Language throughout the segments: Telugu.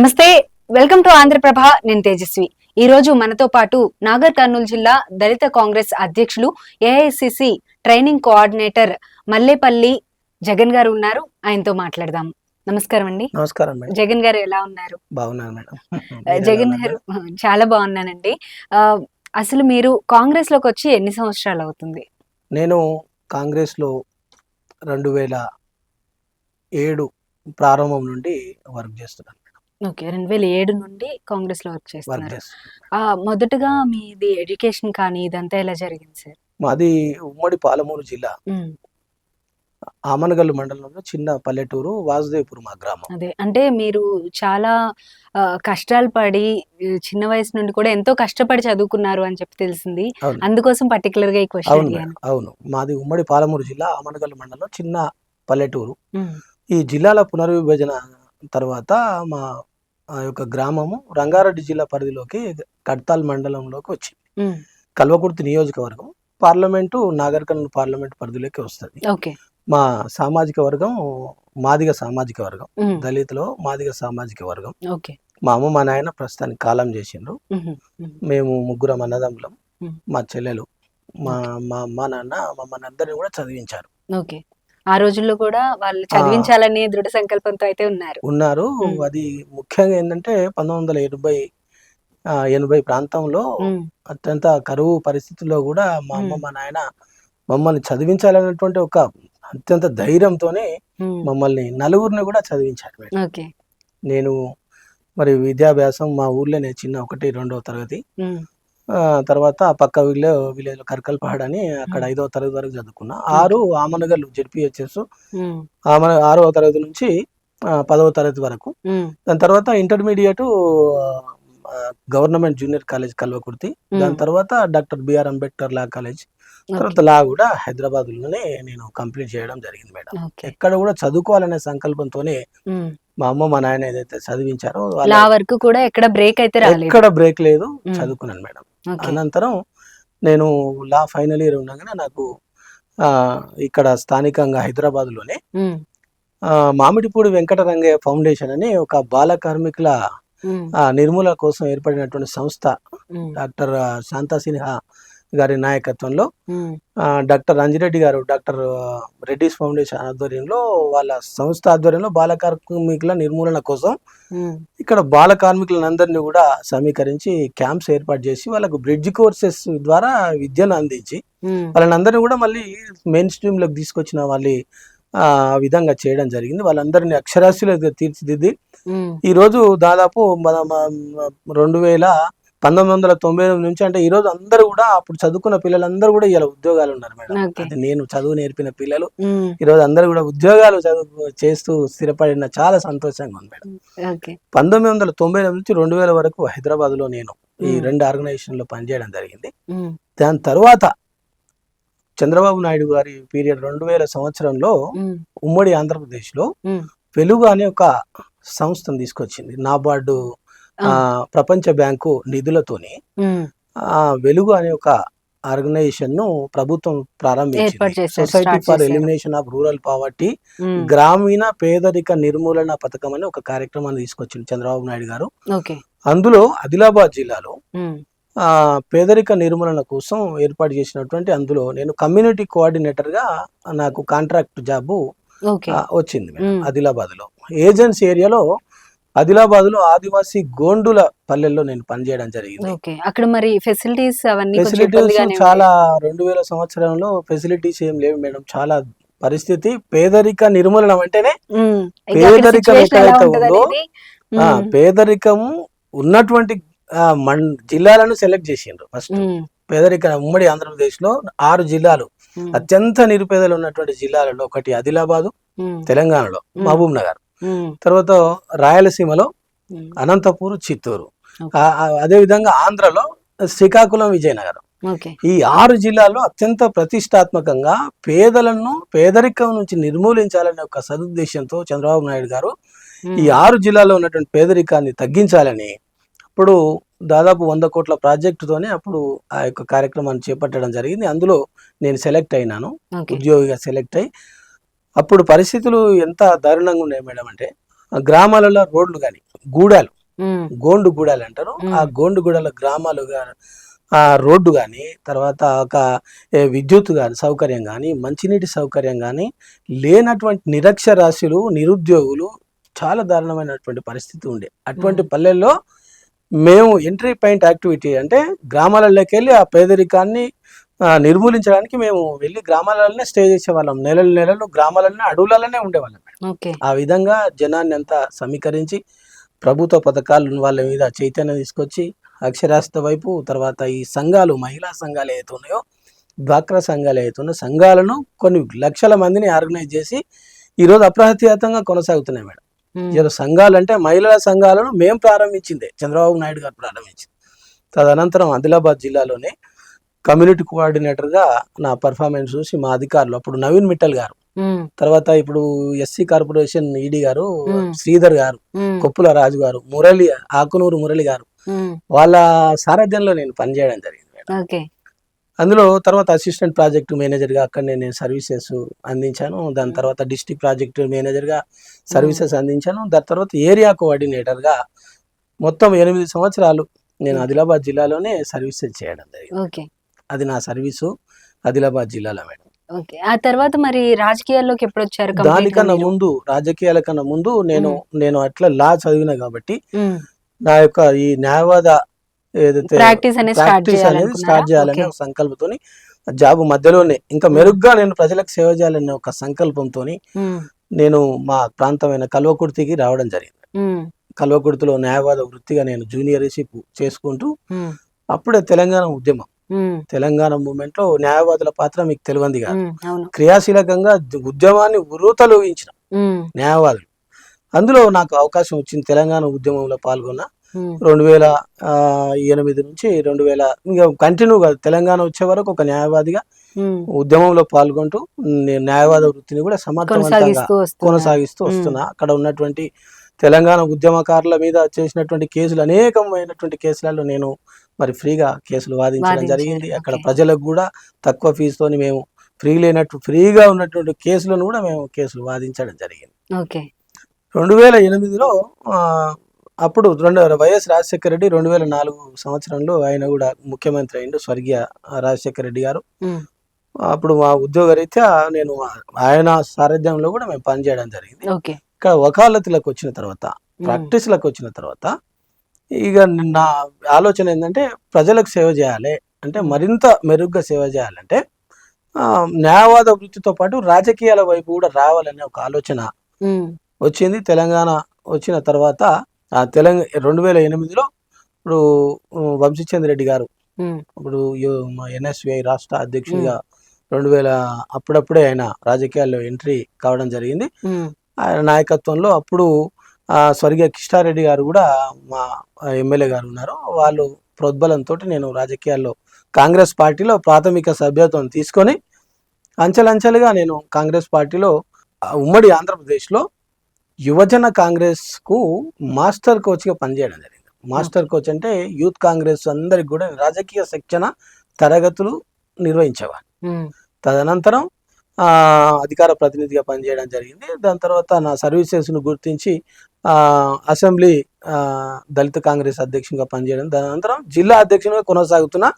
నమస్తే, వెల్కమ్ టు ఆంధ్రప్రభ. నేను తేజస్వి. ఈ రోజు మనతో పాటు నాగర్ కర్నూలు జిల్లా దళిత కాంగ్రెస్ అధ్యక్షులు, AICC training coordinator Mallepally Jagan గారు ఉన్నారు. ఆయనతో మాట్లాడదాం. నమస్కారం అండి. నమస్కారం మేడం. జగన్ గారు ఎలా ఉన్నారు? బాగున్నాను మేడం. జగన్ గారు చాలా బాగున్నానండి. అసలు మీరు కాంగ్రెస్ లోకి వచ్చి ఎన్ని సంవత్సరాలు అవుతుంది? నేను కాంగ్రెస్ లో 2007 ప్రారంభం నుండి వర్క్ చేస్తున్నాను. ఓకే, 2007 నుండి కాంగ్రెస్ లో వర్క్ చేస్తున్నారు. మొదటగా మీది ఎడ్యుకేషన్ కానీ ఇదంతా ఎలా జరిగింది సార్? మాది ఉమ్మడి పాలమూరు జిల్లా, ఆమనగల్లు మండలంలో చిన్న పల్లెటూరు వాసుదేవ్పూర్ మా గ్రామం. అదే అంటే మీరు చాలా కష్టాలు పడి చిన్న వయసు నుండి కూడా ఎంతో కష్టపడి చదువుకున్నారు అని చెప్పి తెలిసింది. అందుకోసం పర్టికులర్ గా ఈ క్వశ్చన్ అడిగాను. అవును, మాది ఉమ్మడి పాలమూరు జిల్లా, ఆమనగల్లు మండలం చిన్న పల్లెటూరు. ఈ జిల్లాల పునర్విభజన తర్వాత మా యొక్క గ్రామము రంగారెడ్డి జిల్లా పరిధిలోకి కడ్తాల్ మండలంలోకి వచ్చింది. కల్వకుర్తి నియోజకవర్గం పార్లమెంటు నాగర్ కర్నూలు పార్లమెంట్ పరిధిలోకి వస్తుంది. మా సామాజిక వర్గం మాదిగ సామాజిక వర్గం, దళితులో మాదిగ సామాజిక వర్గం. మా అమ్మ మా నాయన ప్రస్తుతానికి కాలం చేసిండ్రు. మేము ముగ్గురం అన్నదమ్ములం, మా చెల్లెలు, మా అమ్మ నాన్న మమ్మల్ని అందరినీ కూడా చదివించారు. ఆ రోజుల్లో కూడా వాళ్ళు చదివించాలని దృఢ సంకల్పంతో అయితే ఉన్నారు. అది ముఖ్యంగా ఏంటంటే 1980 ప్రాంతంలో అత్యంత కరువు పరిస్థితుల్లో కూడా మా అమ్మ మా నాయన మమ్మల్ని చదివించాలనేటువంటి ఒక అత్యంత ధైర్యంతోనే మమ్మల్ని నలుగురిని కూడా చదివించారు. నేను మరి విద్యాభ్యాసం మా ఊర్లోనే చిన్న 1-2వ తరగతి, తర్వాత పక్క విలేజ్ కర్కల్పహాడ్ అని అక్కడ 5వ తరగతి వరకు చదువుకున్నా. 6 ఆమనగల్లు జెడ్పీహెచ్ఎస్ 6వ తరగతి నుంచి 10వ తరగతి వరకు. దాని తర్వాత intermediate government junior college Kalwakurthy, దాని తర్వాత doctor BR Ambedkar law college, తర్వాత లా కూడా హైదరాబాద్ లోనే నేను కంప్లీట్ చేయడం జరిగింది మేడం. ఎక్కడ కూడా చదువుకోవాలనే సంకల్పంతోనే మా అమ్మ మా నాయన ఏదైతే చదివించారో ఎక్కడ బ్రేక్ లేదు, చదువుకున్నాను మేడం. అనంతరం నేను లా ఫైనల్ ఇయర్ ఉండగానే నాకు ఇక్కడ స్థానికంగా హైదరాబాద్ లోనే మామిడిపూడి వెంకటరంగయ్య ఫౌండేషన్ అని ఒక బాల కార్మికుల నిర్మూలన కోసం ఏర్పడినటువంటి సంస్థ, డాక్టర్ శాంతా సిన్హా గారి నాయకత్వంలో డాక్టర్ రంజిరెడ్డి గారు, డాక్టర్ రెడ్డిస్ ఫౌండేషన్ ఆధ్వర్యంలో, వాళ్ళ సంస్థ ఆధ్వర్యంలో బాల కార్మికుల నిర్మూలన కోసం ఇక్కడ బాల కార్మికులందరినీ కూడా సమీకరించి క్యాంప్స్ ఏర్పాటు చేసి వాళ్ళకు బ్రిడ్జ్ కోర్సెస్ ద్వారా విద్యను అందించి వాళ్ళని కూడా మళ్ళీ మెయిన్ స్ట్రీమ్ లోకి తీసుకొచ్చిన వాళ్ళ విధంగా చేయడం జరిగింది. వాళ్ళందరినీ అక్షరాస్యులుగా తీర్చిదిద్ది ఈ రోజు దాదాపు 1990 నుంచి, అంటే ఈ రోజు అందరూ కూడా అప్పుడు చదువుకున్న పిల్లలందరూ కూడా ఇలా ఉద్యోగాలు ఉన్నారు మేడం. అది నేను చదువు నేర్పిన పిల్లలు ఈ రోజు అందరూ కూడా ఉద్యోగాలు చేస్తూ స్థిరపడిన చాలా సంతోషంగా ఉంది మేడం. 1990 నుంచి 2000 వరకు హైదరాబాద్ లో నేను ఈ 2 ఆర్గనైజేషన్ లో పనిచేయడం జరిగింది. దాని తర్వాత చంద్రబాబు నాయుడు గారి పీరియడ్ 2000 సంవత్సరంలో ఉమ్మడి ఆంధ్రప్రదేశ్ లో వెలుగు అనే ఒక సంస్థను తీసుకొచ్చింది. నాబార్డు ప్రపంచ బ్యాంకు నిధులతోని వెలుగు అనే ఒక ఆర్గనైజేషన్ ను ప్రభుత్వం ప్రారంభించింది. Society for elimination of rural poverty, గ్రామీణ పేదరిక నిర్మూలన పథకం అని ఒక కార్యక్రమాన్ని తీసుకొచ్చింది చంద్రబాబు నాయుడు గారు. అందులో ఆదిలాబాద్ జిల్లాలో పేదరిక నిర్మూలన కోసం ఏర్పాటు చేసినటువంటి అందులో నేను కమ్యూనిటీ కోఆర్డినేటర్ గా నాకు కాంట్రాక్ట్ జాబ్ వచ్చింది ఆదిలాబాద్ లో. ఏజెన్సీ ఏరియాలో ఆదిలాబాద్ లో ఆదివాసీ గోండుల పల్లెల్లో నేను పనిచేయడం జరిగింది. అక్కడ మరి ఫెసిలిటీస్ చాలా 2000 సంవత్సరంలో ఫెసిలిటీస్ ఏం లేవు మేడం. చాలా పరిస్థితి పేదరిక నిర్మూలన అంటేనే పేదరికం ఎక్కడైతే ఉందో పేదరికము ఉన్నటువంటి జిల్లాలను సెలెక్ట్ చేసిండ్రు. ఫస్ట్ పేదరిక ఉమ్మడి ఆంధ్రప్రదేశ్ లో 6 జిల్లాలు అత్యంత నిరుపేదలు ఉన్నటువంటి జిల్లాలలో ఒకటి ఆదిలాబాదు, తెలంగాణలో మహబూబ్ నగర్, తర్వాత రాయలసీమలో అనంతపూర్, చిత్తూరు, అదే విధంగా ఆంధ్రలో శ్రీకాకుళం, విజయనగరం. ఈ 6 జిల్లాల్లో అత్యంత ప్రతిష్టాత్మకంగా పేదరికం నుంచి నిర్మూలించాలనే ఒక సదుద్దేశంతో చంద్రబాబు నాయుడు గారు ఈ 6 జిల్లాల్లో ఉన్నటువంటి పేదరికాన్ని తగ్గించాలని అప్పుడు దాదాపు 100 కోట్ల ప్రాజెక్టుతోనే అప్పుడు ఆ యొక్క కార్యక్రమాన్ని చేపట్టడం జరిగింది. అందులో నేను సెలెక్ట్ అయినాను, ఉద్యోగిగా సెలెక్ట్ అయ్యి. అప్పుడు పరిస్థితులు ఎంత దారుణంగా ఉన్నాయి మేడం అంటే గ్రామాలలో రోడ్లు కానీ, గూడాలు గోండుగూడలు అంటారు. ఆ గోండుగూడల గ్రామాలు ఆ రోడ్డు కానీ, తర్వాత ఒక విద్యుత్ కానీ సౌకర్యం కానీ, మంచినీటి సౌకర్యం కానీ లేనటువంటి నిరక్షరాస్యులు, నిరుద్యోగులు చాలా దారుణమైనటువంటి పరిస్థితి ఉండే. అటువంటి పల్లెల్లో మేము ఎంట్రీ పాయింట్ యాక్టివిటీ అంటే గ్రామాలలోకి వెళ్ళి ఆ పేదరికాన్ని నిర్మూలించడానికి మేము వెళ్ళి గ్రామాలలోనే స్టే చేసేవాళ్ళం. నెలలు గ్రామాలలోనే, అడవులలోనే ఉండేవాళ్ళం. ఆ విధంగా జనాన్ని అంతా సమీకరించి ప్రభుత్వ పథకాలు వాళ్ళ మీద చైతన్యం తీసుకొచ్చి అక్షరాస్యత వైపు, తర్వాత ఈ సంఘాలు, మహిళా సంఘాలు ఏవైతే ఉన్నాయో, డ్వాక్రా సంఘాలు ఏవైతే ఉన్నాయో, సంఘాలను కొన్ని లక్షల మందిని ఆర్గనైజ్ చేసి ఈరోజు అప్రహత్యాతంగా కొనసాగుతున్నాయి మేడం. ఈరోజు సంఘాలు అంటే మహిళా సంఘాలను మేము ప్రారంభించిందే, చంద్రబాబు నాయుడు గారు ప్రారంభించింది. తదనంతరం ఆదిలాబాద్ జిల్లాలోనే కమ్యూనిటీ కోఆర్డినేటర్గా నా పర్ఫార్మెన్స్ చూసి మా అధికారులు, అప్పుడు నవీన్ మిట్టల్ గారు, తర్వాత ఇప్పుడు ఎస్సీ కార్పొరేషన్ ఈడీ గారు శ్రీధర్ గారు, కొప్పుల రాజు గారు, ఆకునూరు మురళి గారు, వాళ్ళ సారథ్యంలో నేను పనిచేయడం జరిగింది. అందులో తర్వాత అసిస్టెంట్ ప్రాజెక్ట్ మేనేజర్గా అక్కడ నేను సర్వీసెస్ అందించాను. దాని తర్వాత డిస్ట్రిక్ట్ ప్రాజెక్ట్ మేనేజర్గా సర్వీసెస్ అందించాను. దాని తర్వాత ఏరియా కోఆర్డినేటర్గా మొత్తం 8 సంవత్సరాలు నేను ఆదిలాబాద్ జిల్లాలోనే సర్వీసెస్ చేయడం జరిగింది. అది నా సర్వీసు ఆదిలాబాద్ జిల్లాలో మేడం. ఆ తర్వాత మరి రాజకీయాల్లోకి ఎప్పుడు వచ్చారు? దానికన్నా ముందు, రాజకీయాల కన్నా ముందు నేను అట్లా లా చదివిన కాబట్టి నా యొక్క ఈ న్యాయవాద ఏదైతే ప్రాక్టీస్ అనేది స్టార్ట్ చేయాలనే ఒక సంకల్పంతో, జాబ్ మధ్యలోనే ఇంకా మెరుగ్గా నేను ప్రజలకు సేవ చేయాలనే ఒక సంకల్పంతో నేను మా ప్రాంతమైన కల్వకుర్తికి రావడం జరిగింది. కల్వకుర్తిలో న్యాయవాద వృత్తిగా నేను జూనియర్షిప్ చేసుకుంటూ, అప్పుడే తెలంగాణ ఉద్యమం, తెలంగాణ మూవ్మెంట్ లో న్యాయవాదుల పాత్ర మీకు తెలియంది కాదు. క్రియాశీలకంగా ఉద్యమాన్ని ఉరూతలూగించిన న్యాయవాదులు. అందులో నాకు అవకాశం వచ్చింది, తెలంగాణ ఉద్యమంలో పాల్గొన్న. 2008 నుంచి 2000 ఇంకా కంటిన్యూగా తెలంగాణ వచ్చే వరకు ఒక న్యాయవాదిగా ఉద్యమంలో పాల్గొంటూ నేను న్యాయవాద వృత్తిని కూడా సమర్థవంతంగా కొనసాగిస్తూ వస్తున్నా. అక్కడ ఉన్నటువంటి తెలంగాణ ఉద్యమకారుల మీద చేసినటువంటి కేసులు, అనేకమైనటువంటి కేసులలో నేను మరి ఫ్రీగా కేసులు వాదించడం జరిగింది. అక్కడ ప్రజలకు కూడా తక్కువ ఫీజుతోని మేము ఫ్రీగా ఉన్నటువంటి కేసులను కూడా మేము కేసులు వాదించడం జరిగింది. 2008లో అప్పుడు వైఎస్ రాజశేఖర రెడ్డి 2004 సంవత్సరంలో ఆయన కూడా ముఖ్యమంత్రి అయిండు, స్వర్గీయ రాజశేఖర రెడ్డి గారు. అప్పుడు మా ఉద్యోగ రీత్యా నేను ఆయన సారథ్యంలో కూడా మేము పనిచేయడం జరిగింది. ఇక్కడ వకాలతులకు వచ్చిన తర్వాత, ప్రాక్టీస్లకు వచ్చిన తర్వాత ఇక నా ఆలోచన ఏంటంటే ప్రజలకు సేవ చేయాలి అంటే, మరింత మెరుగ్గా సేవ చేయాలంటే న్యాయవాద వృత్తితో పాటు రాజకీయాల వైపు కూడా రావాలనే ఒక ఆలోచన వచ్చింది. తెలంగాణ వచ్చిన తర్వాత 2008లో ఇప్పుడు వంశీచంద్ర రెడ్డి గారు, ఇప్పుడు NSVI రాష్ట్ర అధ్యక్షుడిగా 2000 అప్పుడప్పుడే ఆయన రాజకీయాల్లో ఎంట్రీ కావడం జరిగింది. ఆయన నాయకత్వంలో అప్పుడు స్వర్గీయ కిష్టారెడ్డి గారు కూడా మా ఎమ్మెల్యే గారు ఉన్నారు. వాళ్ళు ప్రోద్బలంతో నేను రాజకీయాల్లో కాంగ్రెస్ పార్టీలో ప్రాథమిక సభ్యత్వం తీసుకొని అంచెలంచెలుగా నేను కాంగ్రెస్ పార్టీలో ఉమ్మడి ఆంధ్రప్రదేశ్లో యువజన కాంగ్రెస్కు మాస్టర్ కోచ్గా పనిచేయడం జరిగింది. మాస్టర్ కోచ్ అంటే యూత్ కాంగ్రెస్ అందరికి కూడా రాజకీయ శిక్షణ తరగతులు నిర్వహించేవాడు. తదనంతరం అధికార ప్రతినిధిగా పనిచేయడం జరిగింది. దాని తర్వాత నా సర్వీసెస్ను గుర్తించి అసెంబ్లీ దళిత కాంగ్రెస్ అధ్యక్షునిగా పనిచేయడం, దాని అనంతరం జిల్లా అధ్యక్షునిగా కొనసాగుతున్నా.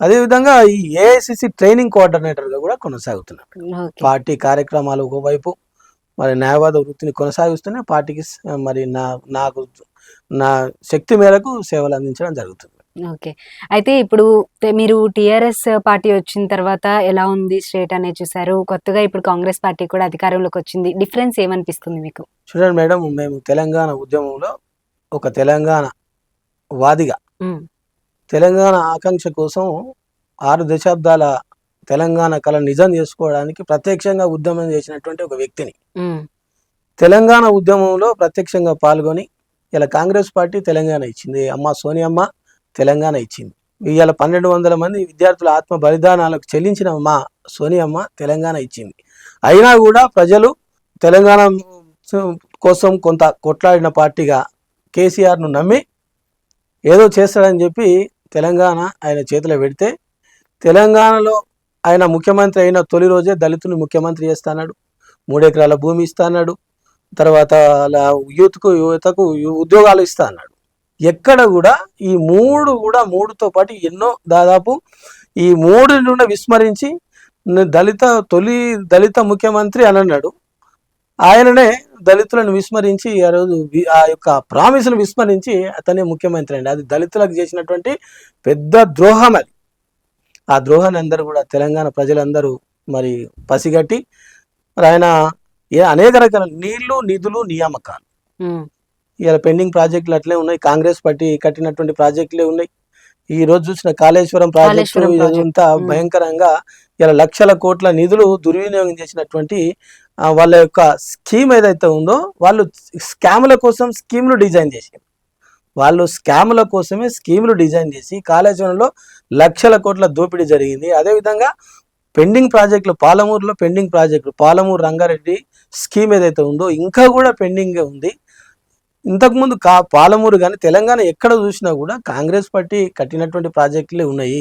అదేవిధంగా ఈ AICC ట్రైనింగ్ కోఆర్డినేటర్గా కూడా కొనసాగుతున్నా. పార్టీ కార్యక్రమాలు ఒకవైపు, మరి న్యాయవాద వృత్తిని కొనసాగిస్తూనే పార్టీకి మరి నాకు నా శక్తి మేరకు సేవలు అందించడం జరుగుతుంది. అయితే ఇప్పుడు మీరు TRS పార్టీ వచ్చిన తర్వాత ఎలా ఉంది స్టేట్ అనేది చూసారు, కొత్తగా ఇప్పుడు కాంగ్రెస్ పార్టీ కూడా అధికారంలోకి వచ్చింది, డిఫరెన్స్ ఏమనిపిస్తుంది మీకు? చూడండి మేడం, మేము తెలంగాణ ఉద్యమంలో ఒక తెలంగాణ వాదిగా, తెలంగాణ ఆకాంక్ష కోసం 6 దశాబ్దాల తెలంగాణ కళ నిజం చేసుకోవడానికి ప్రత్యక్షంగా ఉద్యమం చేసినటువంటి ఒక వ్యక్తిని, తెలంగాణ ఉద్యమంలో ప్రత్యక్షంగా పాల్గొని ఇలా కాంగ్రెస్ పార్టీ తెలంగాణ ఇచ్చింది, అమ్మ సోనియమ్మ తెలంగాణ ఇచ్చింది. ఇవాళ 1200 మంది విద్యార్థుల ఆత్మ బలిదానాలకు చెల్లించిన మా సోనియమ్మ తెలంగాణ ఇచ్చింది. అయినా కూడా ప్రజలు తెలంగాణ కోసం కొంత కొట్లాడిన పార్టీగా కేసీఆర్ను నమ్మి ఏదో చేస్తాడని చెప్పి తెలంగాణ ఆయన చేతిలో పెడితే, తెలంగాణలో ఆయన ముఖ్యమంత్రి అయిన తొలి రోజే దళితుని ముఖ్యమంత్రి చేస్తాడు, 3 ఎకరాల భూమి ఇస్తాడు, తర్వాత యువతకు ఉద్యోగాలు ఇస్తా అన్నాడు. ఎక్కడ కూడా ఈ మూడుతో పాటు ఎన్నో దాదాపు ఈ మూడుని కూడా విస్మరించి తొలి దళిత ముఖ్యమంత్రి అని అన్నాడు. ఆయననే దళితులను విస్మరించి ఆ రోజు ఆ యొక్క ప్రామిస్ను విస్మరించి అతనే ముఖ్యమంత్రి అండి. అది దళితులకు చేసినటువంటి పెద్ద ద్రోహం. అది ఆ ద్రోహాన్ని అందరూ కూడా తెలంగాణ ప్రజలందరూ మరి పసిగట్టి మరి ఆయన అనేక రకాల నీళ్లు, నిధులు, నియామకాలు ఇలా పెండింగ్ ప్రాజెక్టులు అట్లే ఉన్నాయి. కాంగ్రెస్ పార్టీ కట్టినటువంటి ప్రాజెక్టులే ఉన్నాయి. ఈ రోజు చూసిన కాళేశ్వరం ప్రాజెక్టు ఇదంతా భయంకరంగా ఇలా లక్షల కోట్ల నిధులు దుర్వినియోగం చేసినటువంటి వాళ్ళ యొక్క స్కీమ్ ఏదైతే ఉందో వాళ్ళు స్కాముల కోసం స్కీములు డిజైన్ చేశారు. వాళ్ళు స్కాముల కోసమే స్కీములు డిజైన్ చేసి కాళేశ్వరంలో లక్షల కోట్ల దోపిడీ జరిగింది. అదేవిధంగా పెండింగ్ ప్రాజెక్టులు పాలమూరులో పెండింగ్ ప్రాజెక్టులు పాలమూరు రంగారెడ్డి స్కీమ్ ఏదైతే ఉందో ఇంకా కూడా పెండింగ్ ఉంది. ఇంతకుముందు పాలమూరు కానీ తెలంగాణ ఎక్కడ చూసినా కూడా కాంగ్రెస్ పార్టీ కట్టినటువంటి ప్రాజెక్టులే ఉన్నాయి.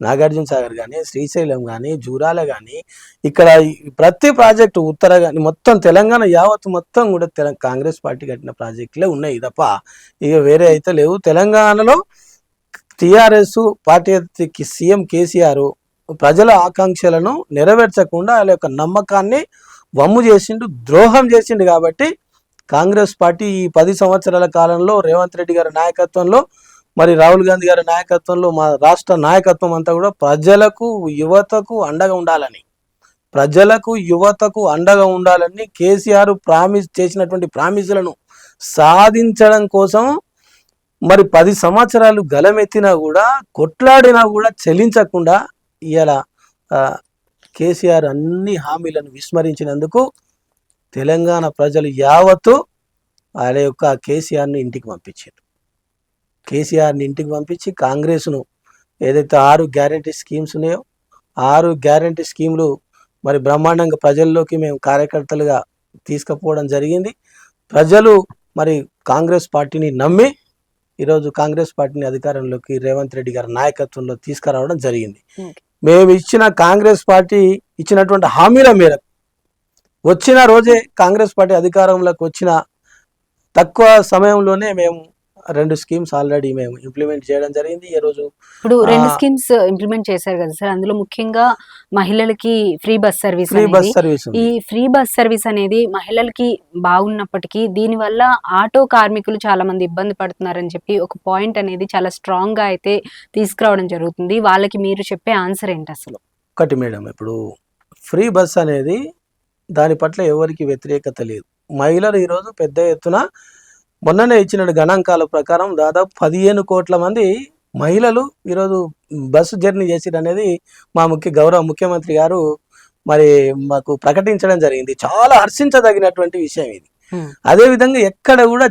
నాగార్జున సాగర్ కానీ, శ్రీశైలం కానీ, జూరాల కానీ, ఇక్కడ ప్రతి ప్రాజెక్టు ఉత్తర కానీ మొత్తం తెలంగాణ యావత్ మొత్తం కూడా కాంగ్రెస్ పార్టీ కట్టిన ప్రాజెక్టులే ఉన్నాయి తప్ప ఇక వేరే అయితే లేవు. తెలంగాణలో టీఆర్ఎస్ పార్టీ సీఎం కేసీఆర్ ప్రజల ఆకాంక్షలను నెరవేర్చకుండా వాళ్ళ యొక్క నమ్మకాన్ని వమ్ము చేసిండు, ద్రోహం చేసిండు. కాబట్టి కాంగ్రెస్ పార్టీ ఈ 10 సంవత్సరాల కాలంలో రేవంత్ రెడ్డి గారి నాయకత్వంలో మరి రాహుల్ గాంధీ గారి నాయకత్వంలో మా రాష్ట్ర నాయకత్వం అంతా కూడా ప్రజలకు యువతకు అండగా ఉండాలని కేసీఆర్ చేసినటువంటి ప్రామిసులను సాధించడం కోసం మరి 10 సంవత్సరాలు గలమెత్తినా కూడా కొట్లాడినా కూడా చెల్లించకుండా ఇలా కేసీఆర్ అన్ని హామీలను విస్మరించినందుకు తెలంగాణ ప్రజలు యావత్తు ఆయన యొక్క కేసీఆర్ని ఇంటికి పంపించి కాంగ్రెస్ను ఏదైతే 6 గ్యారంటీ స్కీమ్స్ ఉన్నాయో 6 గ్యారంటీ స్కీములు మరి బ్రహ్మాండంగా ప్రజల్లోకి మేము కార్యకర్తలుగా తీసుకుపోవడం జరిగింది. ప్రజలు మరి కాంగ్రెస్ పార్టీని నమ్మి ఈరోజు కాంగ్రెస్ పార్టీని అధికారంలోకి రేవంత్ రెడ్డి గారి నాయకత్వంలో తీసుకురావడం జరిగింది. మేము కాంగ్రెస్ పార్టీ ఇచ్చినటువంటి హామీల మేరకు వచ్చిన రోజే కాంగ్రెస్ పార్టీ అధికారంలోకి వచ్చిన తక్కువ సమయంలోనే మేము 2 స్కీమ్స్ ఆల్రెడీ మేము ఇంప్లిమెంట్ చేయడం జరిగింది. ఈ రోజు ఇప్పుడు 2 స్కీమ్స్ ఇంప్లిమెంట్ చేశారు కదా సార్, అందులో ముఖ్యంగా మహిళలకి ఫ్రీ బస్ సర్వీస్. ఈ ఫ్రీ బస్ సర్వీస్ అనేది మహిళలకి బాగున్నప్పటికీ దీనివల్ల ఆటో కార్మికులు చాలా మంది ఇబ్బంది పడుతున్నారని చెప్పి ఒక పాయింట్ అనేది చాలా స్ట్రాంగ్ గా అయితే తీసుకురావడం జరుగుతుంది. వాళ్ళకి మీరు చెప్పే ఆన్సర్ ఏంటి అసలు? ఒకటి మేడం, ఇప్పుడు ఫ్రీ బస్ అనేది దాని పట్ల ఎవరికి వ్యతిరేకత లేదు. మహిళలు ఈరోజు పెద్ద ఎత్తున మొన్ననే ఇచ్చిన గణాంకాల ప్రకారం దాదాపు 15 కోట్ల మంది మహిళలు ఈరోజు బస్సు జర్నీ చేసిరు అనేది మా గౌరవ ముఖ్యమంత్రి గారు మరి మాకు ప్రకటించడం జరిగింది. చాలా హర్షించదగినటువంటి విషయం ఇది. అదేవిధంగా ఎక్కడ కూడా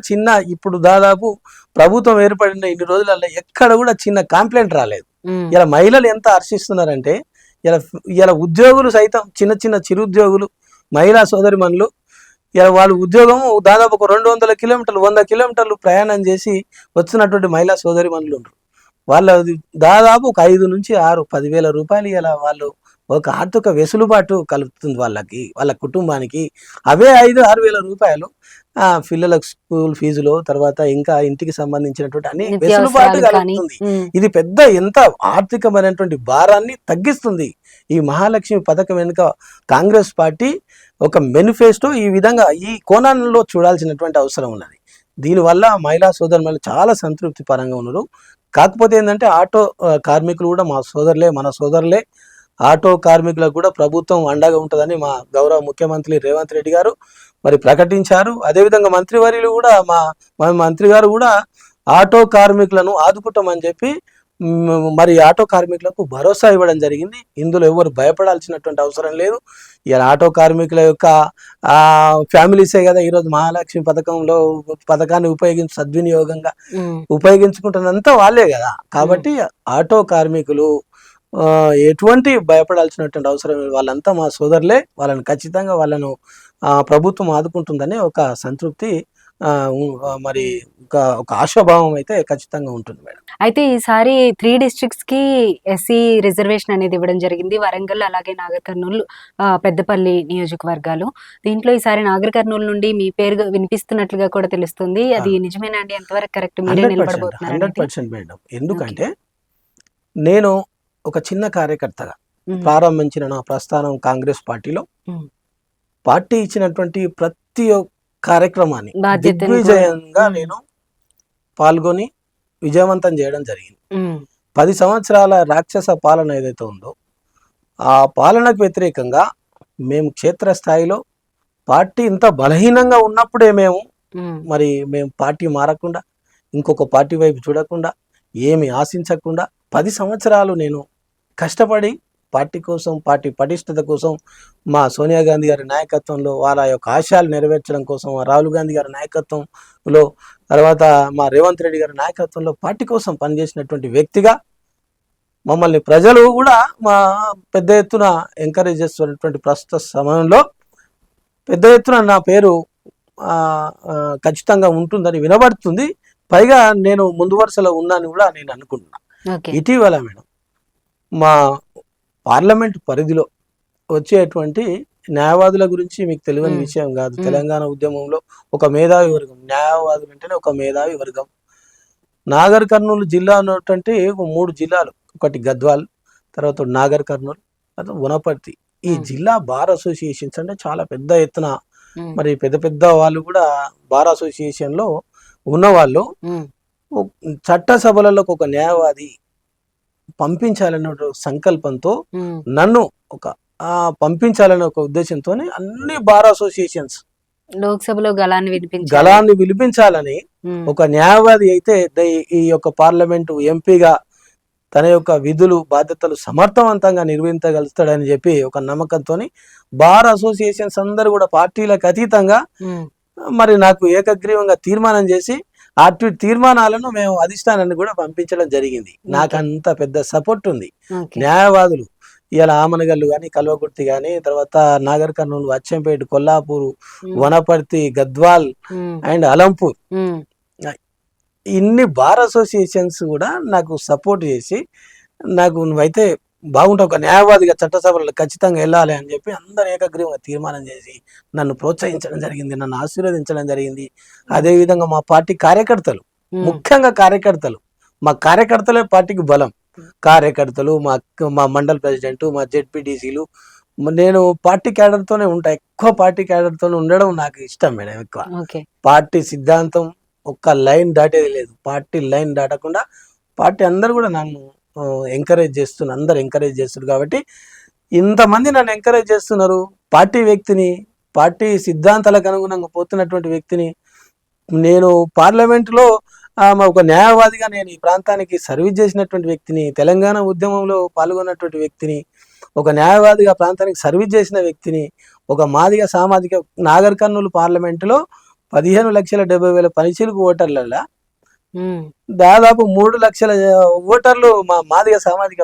ఇప్పుడు దాదాపు ప్రభుత్వం ఏర్పడిన ఇన్ని రోజులలో ఎక్కడ కూడా చిన్న కంప్లైంట్ రాలేదు. ఇలా మహిళలు ఎంత హర్షిస్తున్నారంటే ఇలా ఉద్యోగులు సైతం చిన్న చిరుద్యోగులు మహిళా సోదరిమణులు ఇలా వాళ్ళు ఉద్యోగం దాదాపు ఒక 200 కిలోమీటర్లు 100 కిలోమీటర్లు ప్రయాణం చేసి వచ్చినటువంటి మహిళా సోదరిమణులు ఉంటారు. వాళ్ళ దాదాపు ఒక 5 నుంచి 6 10,000 రూపాయలు ఇలా వాళ్ళు ఒక ఆర్థిక వెసులుబాటు కలుగుతుంది వాళ్ళ కుటుంబానికి. అవే 5-6 వేల రూపాయలు పిల్లలకు స్కూల్ ఫీజులో తర్వాత ఇంకా ఇంటికి సంబంధించినటువంటి అన్ని వెసులుబాటు కలుగుతుంది. ఇది పెద్ద ఎంత ఆర్థికమైనటువంటి భారాన్ని తగ్గిస్తుంది. ఈ మహాలక్ష్మి పథకం వెనుక కాంగ్రెస్ పార్టీ ఒక మేనిఫెస్టో ఈ విధంగా ఈ కోణంలో చూడాల్సినటువంటి అవసరం ఉన్నది. దీనివల్ల మహిళా సోదరులు చాలా సంతృప్తి పరంగా ఉన్నారు. కాకపోతే ఏంటంటే ఆటో కార్మికులు కూడా మన సోదరులే. ఆటో కార్మికులకు కూడా ప్రభుత్వం అండగా ఉంటుందని మా గౌరవ ముఖ్యమంత్రి రేవంత్ రెడ్డి గారు మరి ప్రకటించారు. అదేవిధంగా మంత్రివర్యులు కూడా మా మంత్రి గారు కూడా ఆటో కార్మికులను ఆదుకుంటామని చెప్పి మరి ఆటో కార్మికులకు భరోసా ఇవ్వడం జరిగింది. ఇందులో ఎవరు భయపడాల్సినటువంటి అవసరం లేదు. ఇలా ఆటో కార్మికుల యొక్క ఫ్యామిలీసే కదా ఈరోజు మహాలక్ష్మి పథకాన్ని సద్వినియోగంగా ఉపయోగించుకుంటున్నంతా వాళ్ళే కదా. కాబట్టి ఆటో కార్మికులు ఎటువంటి భయపడాల్సినటువంటి అవసరం వాళ్ళంతా మా సోదరులే. వాళ్ళని ఖచ్చితంగా ప్రభుత్వం ఆదుకుంటుందని ఒక సంతృప్తి మరి ఒక ఆశాభావం అయితే ఖచ్చితంగా ఉంటుంది మేడం. అయితే ఈసారి 3 డిస్ట్రిక్ట్స్ కి ఎస్సీ రిజర్వేషన్ అనేది ఇవ్వడం జరిగింది. వరంగల్ అలాగే నాగర్ కర్నూల్, పెద్దపల్లి నియోజకవర్గాలు. దీంట్లో ఈసారి నాగర్ కర్నూల్ నుండి మీ పేరు వినిపిస్తున్నట్లుగా కూడా తెలుస్తుంది. అది నిజమేనా అండి? ఎంతవరకు కరెక్ట్? మీరే 100% నిలబడబోతున్నారు? 100% మేడం. ఎందుకంటే నేను ఒక చిన్న కార్యకర్తగా ప్రారంభించిన నా ప్రస్థానం కాంగ్రెస్ పార్టీలో పార్టీ ఇచ్చినటువంటి ప్రతి ఒక్క కార్యక్రమాన్ని దిగ్విజయంగా నేను పాల్గొని విజయవంతం చేయడం జరిగింది. 10 సంవత్సరాల రాక్షస పాలన ఏదైతే ఉందో ఆ పాలనకు వ్యతిరేకంగా మేము క్షేత్రస్థాయిలో పార్టీ ఇంత బలహీనంగా ఉన్నప్పుడే మేము పార్టీ మారకుండా ఇంకొక పార్టీ వైపు చూడకుండా ఏమి ఆశించకుండా 10 సంవత్సరాలు నేను కష్టపడి పార్టీ కోసం, పార్టీ పటిష్టత కోసం, మా సోనియా గాంధీ గారి నాయకత్వంలో వాళ్ళ యొక్క ఆశయాలు నెరవేర్చడం కోసం, రాహుల్ గాంధీ గారి నాయకత్వంలో, తర్వాత మా రేవంత్ రెడ్డి గారి నాయకత్వంలో పార్టీ కోసం పనిచేసినటువంటి వ్యక్తిగా మమ్మల్ని ప్రజలు కూడా పెద్ద ఎత్తున ఎంకరేజ్ చేస్తున్నటువంటి ప్రస్తుత సమయంలో పెద్ద ఎత్తున నా పేరు ఖచ్చితంగా ఉంటుందని వినబడుతుంది. పైగా నేను ముందు వరుసలో ఉన్నాను కూడా నేను అనుకుంటున్నా. ఇటీవల మేడం మా పార్లమెంట్ పరిధిలో వచ్చేటువంటి న్యాయవాదుల గురించి మీకు తెలియని విషయం కాదు. తెలంగాణ ఉద్యమంలో ఒక మేధావి వర్గం, న్యాయవాదులు అంటేనే ఒక మేధావి వర్గం. నాగర్ కర్నూలు జిల్లా ఉన్నటువంటి 3 జిల్లాలు, ఒకటి గద్వాల్, తర్వాత నాగర్ కర్నూలు, తర్వాత వనపర్తి. ఈ జిల్లా బార్ అసోసియేషన్స్ అంటే చాలా పెద్ద ఎత్తున మరి పెద్ద పెద్ద వాళ్ళు కూడా బార్ అసోసియేషన్ లో ఉన్నవాళ్ళు చట్టసభలలో ఒక న్యాయవాది పంపించాలన్న సంకల్పంతో నన్ను పంపించాలనే ఒక ఉద్దేశంతో అన్ని బార్ అసోసియేషన్స్ లోక్సభలో గళాన్ని వినిపించాలని ఒక న్యాయవాది అయితే ఈ యొక్క పార్లమెంటు ఎంపీగా తన యొక్క విధులు బాధ్యతలు సమర్థవంతంగా నిర్వహించగలుగుతాడని చెప్పి ఒక నమ్మకంతో బార్ అసోసియేషన్స్ అందరూ కూడా పార్టీలకు అతీతంగా మరి నాకు ఏకగ్రీవంగా తీర్మానం చేసి ఆ తీర్మానాలను మేము అధిష్టానాన్ని కూడా పంపించడం జరిగింది. నాకు అంత పెద్ద సపోర్ట్ ఉంది. న్యాయవాదులు ఇలా ఆమనగల్లు కానీ, కల్వకుర్తి కానీ, తర్వాత నాగర్ కర్నూలు, అచ్చంపేట, కొల్లాపూర్, వనపర్తి, గద్వాల్ అండ్ అలంపూర్, ఇన్ని బార్ అసోసియేషన్స్ కూడా నాకు సపోర్ట్ చేసి నాకు నువ్వైతే బాగుంటావు, ఒక న్యాయవాదిగా చట్టసభలో ఖచ్చితంగా వెళ్ళాలి అని చెప్పి అందరు ఏకగ్రీవంగా తీర్మానం చేసి నన్ను ప్రోత్సహించడం జరిగింది, నన్ను ఆశీర్వదించడం జరిగింది. అదేవిధంగా మా పార్టీ కార్యకర్తలు, ముఖ్యంగా కార్యకర్తలు, మా కార్యకర్తలే పార్టీకి బలం. కార్యకర్తలు, మా మండల్ ప్రెసిడెంట్, మా జెడ్పీటీసీలు, నేను పార్టీ క్యాడర్తోనే ఉంటా. ఎక్కువ పార్టీ క్యాడర్తోనే ఉండడం నాకు ఇష్టం మేడం. ఎక్కువ పార్టీ సిద్ధాంతం ఒక్క లైన్ దాటేది లేదు. పార్టీ లైన్ దాటకుండా పార్టీ అందరు కూడా నన్ను ఎంకరేజ్ చేస్తున్నారు, అందరు ఎంకరేజ్ చేస్తున్నారు. కాబట్టి ఇంతమంది నన్ను ఎంకరేజ్ చేస్తున్నారు. పార్టీ వ్యక్తిని, పార్టీ సిద్ధాంతాలకు అనుగుణంగా పోతున్నటువంటి వ్యక్తిని, నేను పార్లమెంటులో ఒక న్యాయవాదిగా నేను ఈ ప్రాంతానికి సర్వీస్ చేసినటువంటి వ్యక్తిని, తెలంగాణ ఉద్యమంలో పాల్గొన్నటువంటి వ్యక్తిని, ఒక న్యాయవాదిగా ప్రాంతానికి సర్వీస్ చేసిన వ్యక్తిని, ఒక మాదిగ సామాజిక నాగర్ కర్నూలు పార్లమెంటులో 15,70,000 పనిచీలకు ఓటర్లలో దాదాపు 3 లక్షల ఓటర్లు మా మాదిగ సామాజిక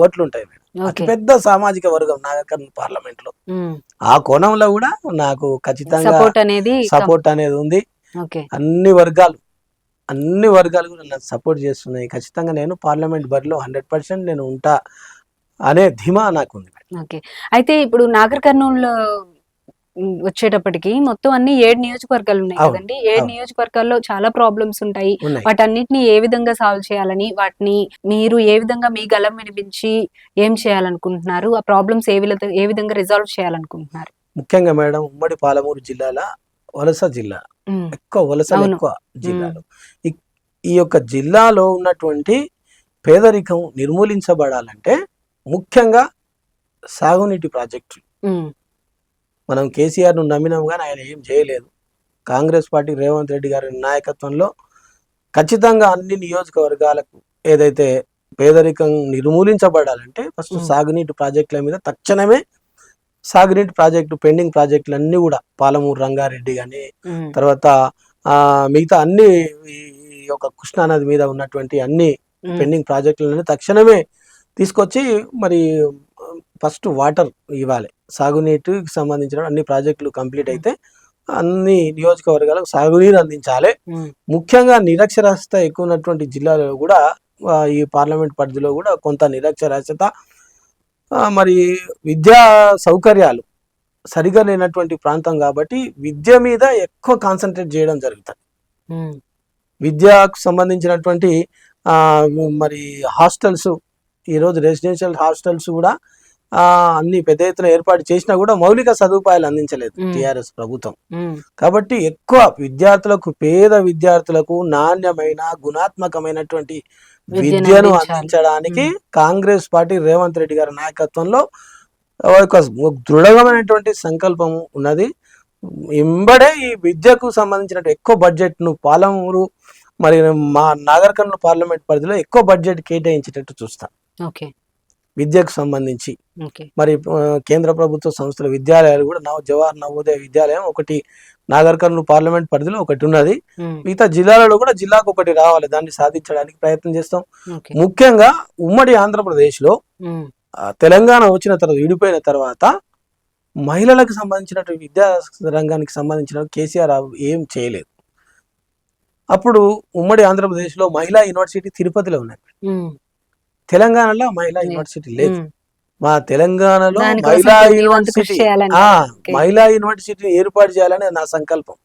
ఓట్లు ఉంటాయి. అతి పెద్ద సామాజిక వర్గం నాగర్ కర్నూలు పార్లమెంట్ లో. ఆ కోణంలో కూడా నాకు ఖచ్చితంగా సపోర్ట్ అనేది ఉంది. అన్ని వర్గాలు కూడా నాకు సపోర్ట్ చేస్తున్నాయి. ఖచ్చితంగా నేను పార్లమెంట్ బరిలో 100% నేను ఉంటా అనే ధీమా నాకు ఉంది. అయితే ఇప్పుడు నాగర్ కర్నూలు వచ్చేటప్పటికి మొత్తం అన్ని 7 నియోజకవర్గాలు ఉన్నాయి కదండి. 7 నియోజకవర్గాల్లో చాలా ప్రాబ్లమ్స్ ఉంటాయి. వాటన్నిటిని ఏ విధంగా సాల్వ్ చేయాలని, వాటిని మీరు ఏ విధంగా మీ గలం వినిపించి ఏం చేయాలనుకుంటున్నారు? ఆ ప్రాబ్లమ్స్ ఏ విధంగా రిజాల్వ్ చేయాలనుకుంటున్నారు? ముఖ్యంగా మేడం, ఉమ్మడి పాలమూరు జిల్లాల వలస జిల్లా, ఎక్కువ జిల్లాలు. ఈ యొక్క జిల్లాలో ఉన్నటువంటి పేదరికం నిర్మూలించబడాలంటే ముఖ్యంగా సాగునీటి ప్రాజెక్టులు. మనం కేసీఆర్ ను నమ్మినాం కానీ ఆయన ఏం చేయలేదు. కాంగ్రెస్ పార్టీ రేవంత్ రెడ్డి గారి నాయకత్వంలో ఖచ్చితంగా అన్ని నియోజకవర్గాలకు ఏదైతే పేదరికం నిర్మూలించబడాలంటే ఫస్ట్ సాగునీటి ప్రాజెక్టుల మీద తక్షణమే సాగునీటి ప్రాజెక్టు పెండింగ్ ప్రాజెక్టులు అన్ని కూడా పాలమూరు రంగారెడ్డి కానీ, తర్వాత మిగతా అన్ని ఈ యొక్క కృష్ణానది మీద ఉన్నటువంటి అన్ని పెండింగ్ ప్రాజెక్టులను తక్షణమే తీసుకొచ్చి మరి ఫస్ట్ వాటర్ ఇవ్వాలి. సాగునీటికి సంబంధించిన అన్ని ప్రాజెక్టులు కంప్లీట్ అయితే అన్ని నియోజకవర్గాలకు సాగునీరు అందించాలి. ముఖ్యంగా నిరక్షరాస్యత ఎక్కువ ఉన్నటువంటి జిల్లాలలో కూడా ఈ పార్లమెంట్ పరిధిలో కూడా కొంత నిరక్షరాస్యత, మరి విద్యా సౌకర్యాలు సరిగా లేనటువంటి ప్రాంతం కాబట్టి విద్య మీద ఎక్కువ కాన్సన్ట్రేట్ చేయడం జరుగుతుంది. విద్యకు సంబంధించినటువంటి మరి హాస్టల్స్, ఈరోజు రెసిడెన్షియల్ హాస్టల్స్ కూడా అన్ని పెద్ద ఎత్తున ఏర్పాటు చేసినా కూడా మౌలిక సదుపాయాలు అందించలేదు టిఆర్ఎస్ ప్రభుత్వం. కాబట్టి ఎక్కువ విద్యార్థులకు, పేద విద్యార్థులకు నాణ్యమైన గుణాత్మకమైనటువంటి విద్యను అందించడానికి కాంగ్రెస్ పార్టీ రేవంత్ రెడ్డి గారి నాయకత్వంలో ఒక దృఢమైనటువంటి సంకల్పం ఉన్నది. ఇంబడే ఈ విద్యకు సంబంధించిన ఎక్కువ బడ్జెట్ ను పాలమూరు మరి మా నాగర్ కర్నూలు పార్లమెంట్ పరిధిలో ఎక్కువ బడ్జెట్ కేటాయించేటట్టు చూస్తాం. విద్యకు సంబంధించి మరి కేంద్ర ప్రభుత్వ సంస్థల విద్యాలయాలు కూడా జవహర్ నవోదయ విద్యాలయం ఒకటి నాగర్ కర్నూలు పార్లమెంట్ పరిధిలో ఒకటి ఉన్నది. మిగతా జిల్లాలలో కూడా జిల్లాకు ఒకటి రావాలి. దాన్ని సాధించడానికి ప్రయత్నం చేస్తాం. ముఖ్యంగా ఉమ్మడి ఆంధ్రప్రదేశ్ లో తెలంగాణ వచ్చిన తర్వాత, విడిపోయిన తర్వాత మహిళలకు సంబంధించినటువంటి విద్యా రంగానికి సంబంధించిన కేసీఆర్ ఏం చేయలేదు. అప్పుడు ఉమ్మడి ఆంధ్రప్రదేశ్ లో మహిళా యూనివర్సిటీ తిరుపతిలో ఉన్నది. తెలంగాణలో మహిళా యూనివర్సిటీ లేదు. మా తెలంగాణలో మహిళా యూనివర్సిటీ ఏర్పాటు చేయాలని నా సంకల్పం.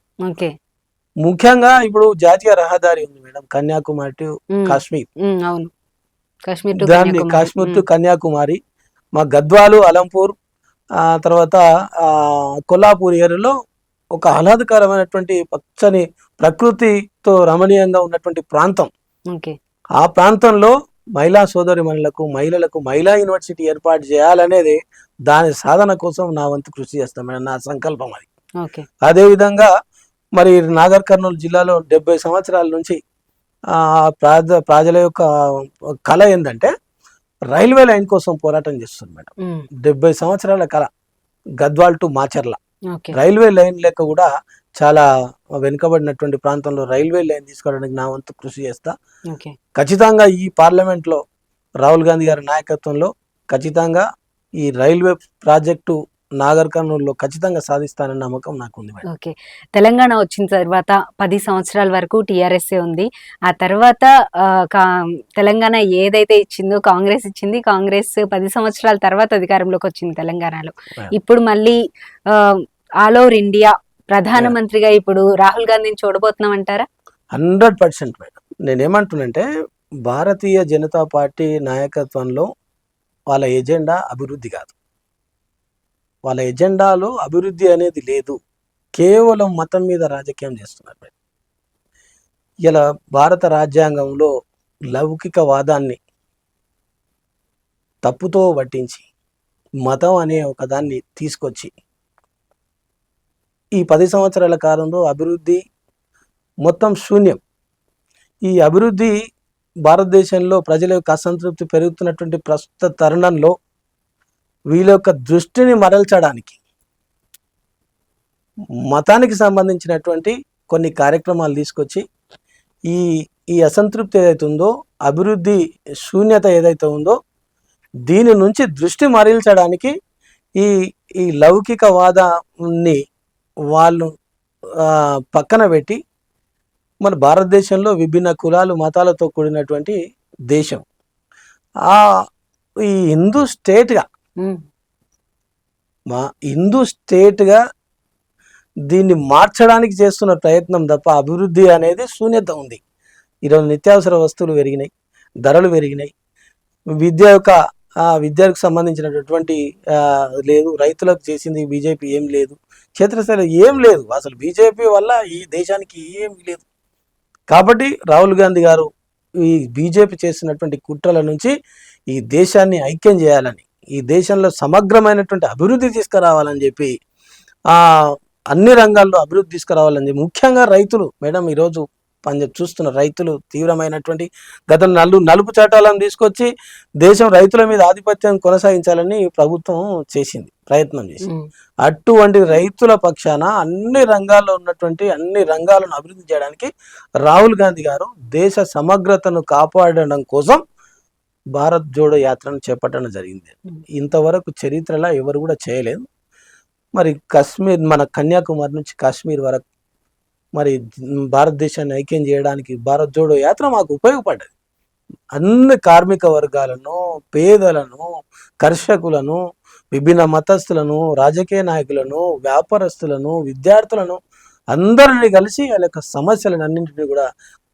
ముఖ్యంగా ఇప్పుడు జాతీయ రహదారి ఉంది మేడం, కన్యాకుమారి టు కాశ్మీర్, దాన్ని కాశ్మీర్ టు కన్యాకుమారి, మా గద్వాలు, అలంపూర్, తర్వాత కొల్లాపూర్ ఏరియాలో ఒక ఆహ్లాదకరమైనటువంటి పచ్చని ప్రకృతితో రమణీయంగా ఉన్నటువంటి ప్రాంతం. ఆ ప్రాంతంలో మహిళా సోదరి మహిళలకు మహిళా యూనివర్సిటీ ఏర్పాటు చేయాలనేది దాని సాధన కోసం నా వంతు కృషి చేస్తాం మేడం, నా సంకల్పం అది. అదే విధంగా మరి నాగర్ కర్నూలు జిల్లాలో 70 సంవత్సరాల నుంచి ప్రజల యొక్క కళ ఏంటంటే రైల్వే లైన్ కోసం పోరాటం చేస్తుంది మేడం. 70 సంవత్సరాల కళ, Gadwal to Macherla railway line లెక్క కూడా చాలా వెనుకబడినటువంటి ప్రాంతంలో రైల్వే లైన్ తీసుకోవడానికి నా వంతు కృషి చేస్తా. ఖచ్చితంగా ఈ పార్లమెంట్ లో రాహుల్ గాంధీ గారి నాయకత్వంలో ఖచ్చితంగా ఈ రైల్వే ప్రాజెక్టు నాగర్ కర్నూలులో ఖచ్చితంగా సాధిస్తానన్న నమ్మకం నాకుంది. ఓకే, తెలంగాణ వచ్చిన తర్వాత 10 సంవత్సరాల వరకు టీఆర్ఎస్ ఉంది. ఆ తర్వాత తెలంగాణ ఏదైతే ఇచ్చిందో కాంగ్రెస్ ఇచ్చింది. కాంగ్రెస్ 10 సంవత్సరాల తర్వాత అధికారంలోకి వచ్చింది తెలంగాణలో. ఇప్పుడు మళ్ళీ ఆల్ ఓవర్ ఇండియా ప్రధానమంత్రిగా ఇప్పుడు రాహుల్ గాంధీని చూడబోతున్నాం అంటారా? 100% మేడం. నేనేమంటున్నంటే భారతీయ జనతా పార్టీ నాయకత్వంలో వాళ్ళ ఎజెండా అభివృద్ధి కాదు. వాళ్ళ ఎజెండాలో అభివృద్ధి అనేది లేదు. కేవలం మతం మీద రాజకీయం చేస్తున్నారు. ఇలా భారత రాజ్యాంగంలో లౌకికవాదాన్ని తప్పుతో పట్టించి మతం అనే ఒక దాన్ని తీసుకొచ్చి ఈ 10 సంవత్సరాల కాలంలో అభివృద్ధి మొత్తం శూన్యం. ఈ అభివృద్ధి భారతదేశంలో ప్రజల యొక్క అసంతృప్తి పెరుగుతున్నటువంటి ప్రస్తుత తరుణంలో వీళ్ళ యొక్క దృష్టిని మరల్చడానికి మతానికి సంబంధించినటువంటి కొన్ని కార్యక్రమాలు తీసుకొచ్చి ఈ అసంతృప్తి ఏదైతే ఉందో, అభివృద్ధి శూన్యత ఏదైతే ఉందో దీని నుంచి దృష్టి మరల్చడానికి ఈ లౌకికవాదాన్ని వాళ్ళు పక్కన పెట్టి మన భారతదేశంలో విభిన్న కులాలు మతాలతో కూడినటువంటి దేశం, ఈ హిందూ స్టేట్గా హిందూ స్టేట్గా దీన్ని మార్చడానికి చేస్తున్న ప్రయత్నం తప్ప అభివృద్ధి అనేది శూన్యత ఉంది. ఈరోజు నిత్యావసర వస్తువులు పెరిగినాయి, ధరలు పెరిగినాయి, విద్యకు సంబంధించినటువంటి లేదు, రైతులకు చేసింది బీజేపీ ఏం లేదు, క్షేత్రస్థాయిలో ఏం లేదు. అసలు బీజేపీ వల్ల ఈ దేశానికి ఏం లేదు. కాబట్టి రాహుల్ గాంధీ గారు ఈ బీజేపీ చేసినటువంటి కుట్రల నుంచి ఈ దేశాన్ని ఐక్యం చేయాలని, ఈ దేశంలో సమగ్రమైనటువంటి అభివృద్ధి తీసుకురావాలని చెప్పి అన్ని రంగాల్లో అభివృద్ధి తీసుకురావాలని చెప్పి ముఖ్యంగా రైతులు మేడం ఈరోజు చూస్తున్న రైతులు తీవ్రమైనటువంటి గత నలుపు చట్టాలను తీసుకొచ్చి దేశం రైతుల మీద ఆధిపత్యం కొనసాగించాలని ప్రభుత్వం ప్రయత్నం చేసింది. అటువంటి రైతుల పక్షాన అన్ని రంగాల్లో ఉన్నటువంటి అన్ని రంగాలను అభివృద్ధి చేయడానికి రాహుల్ గాంధీ గారు దేశ సమగ్రతను కాపాడడం కోసం భారత్ జోడో యాత్రను చేపట్టడం జరిగింది. ఇంతవరకు చరిత్రలో ఎవరు కూడా చేయలేదు. మరి కాశ్మీర్, మన కన్యాకుమారి నుంచి కాశ్మీర్ వరకు మరి భారతదేశాన్ని ఐక్యం చేయడానికి భారత్ జోడో యాత్ర మాకు ఉపయోగపడ్డది. అన్ని కార్మిక వర్గాలను, పేదలను, కర్షకులను, విభిన్న మతస్థులను, రాజకీయ నాయకులను, వ్యాపారస్తులను, విద్యార్థులను అందరినీ కలిసి వాళ్ళ యొక్క సమస్యలను అన్నింటినీ కూడా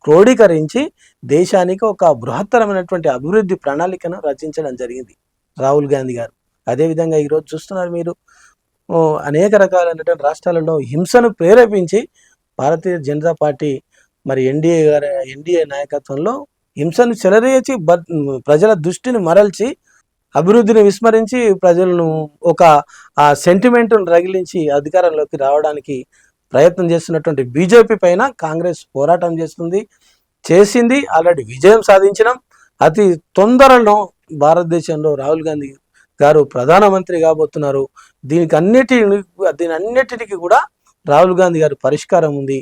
క్రోడీకరించి దేశానికి ఒక బృహత్తరమైనటువంటి అభివృద్ధి ప్రణాళికను రచించడం జరిగింది రాహుల్ గాంధీ గారు. అదేవిధంగా ఈరోజు చూస్తున్నారు మీరు, అనేక రకాలైనటువంటి రాష్ట్రాలలో హింసను ప్రేరేపించి భారతీయ జనతా పార్టీ మరి ఎన్డీఏ నాయకత్వంలో హింసను చెలరేచి ప్రజల దృష్టిని మరల్చి అభివృద్ధిని విస్మరించి ప్రజలను ఒక సెంటిమెంట్ను రగిలించి అధికారంలోకి రావడానికి ప్రయత్నం చేస్తున్నటువంటి బీజేపీ పైన కాంగ్రెస్ పోరాటం చేసింది. ఆల్రెడీ విజయం సాధించినాం. అతి తొందరలో భారతదేశంలో రాహుల్ గాంధీ గారు ప్రధానమంత్రి కాబోతున్నారు. దీనన్నిటికీ కూడా రాహుల్ గాంధీ గారు పరిష్కారం ఉంది.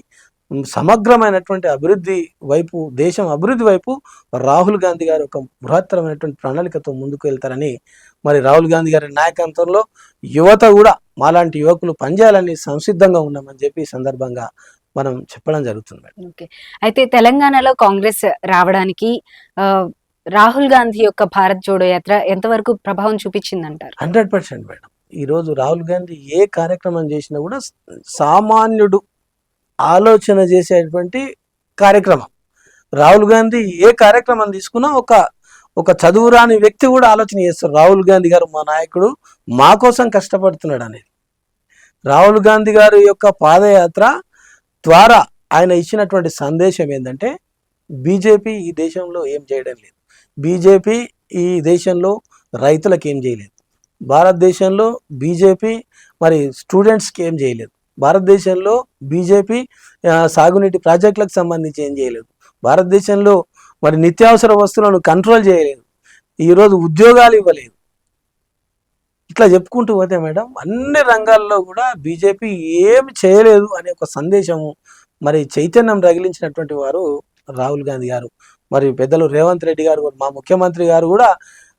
సమగ్రమైనటువంటి అభివృద్ధి వైపు, దేశం అభివృద్ధి వైపు రాహుల్ గాంధీ గారు ఒక బృహత్తరమైనటువంటి ప్రణాళికతో ముందుకు వెళ్తారని, మరి రాహుల్ గాంధీ గారి నాయకత్వంలో యువత కూడా మాలాంటి యువకులు పనిచేయాలని సంసిద్ధంగా ఉన్నామని చెప్పి ఈ సందర్భంగా మనం చెప్పడం జరుగుతుంది. ఓకే, అయితే తెలంగాణలో కాంగ్రెస్ రావడానికి రాహుల్ గాంధీ యొక్క భారత్ జోడో యాత్ర ఎంతవరకు ప్రభావం చూపించిందంటారు? 100% మేడం. ఈరోజు రాహుల్ గాంధీ ఏ కార్యక్రమం చేసినా కూడా సామాన్యుడు ఆలోచన చేసేటువంటి కార్యక్రమం. రాహుల్ గాంధీ ఏ కార్యక్రమం తీసుకున్నా ఒక చదువురాని వ్యక్తి కూడా ఆలోచన చేస్తారు, రాహుల్ గాంధీ గారు మా నాయకుడు, మా కోసం కష్టపడుతున్నాడు అనేది. రాహుల్ గాంధీ గారి యొక్క పాదయాత్ర ద్వారా ఆయన ఇచ్చినటువంటి సందేశం ఏంటంటే, బీజేపీ ఈ దేశంలో ఏం చేయడం లేదు, బీజేపీ ఈ దేశంలో రైతులకు ఏం చేయలేదు, భారతదేశంలో బీజేపీ మరి స్టూడెంట్స్కి ఏం చేయలేదు, భారతదేశంలో బీజేపీ సాగునీటి ప్రాజెక్టులకు సంబంధించి ఏం చేయలేదు, భారతదేశంలో మరి నిత్యావసర వస్తువులను కంట్రోల్ చేయలేదు, ఈరోజు ఉద్యోగాలు ఇవ్వలేదు. ఇట్లా చెప్పుకుంటూ పోతే మేడం అన్ని రంగాల్లో కూడా బీజేపీ ఏమి చేయలేదు అనే ఒక సందేశము మరి చైతన్యం రగిలించినటువంటి వారు రాహుల్ గాంధీ గారు. మరి పెద్దలు రేవంత్ రెడ్డి గారు, మా ముఖ్యమంత్రి గారు కూడా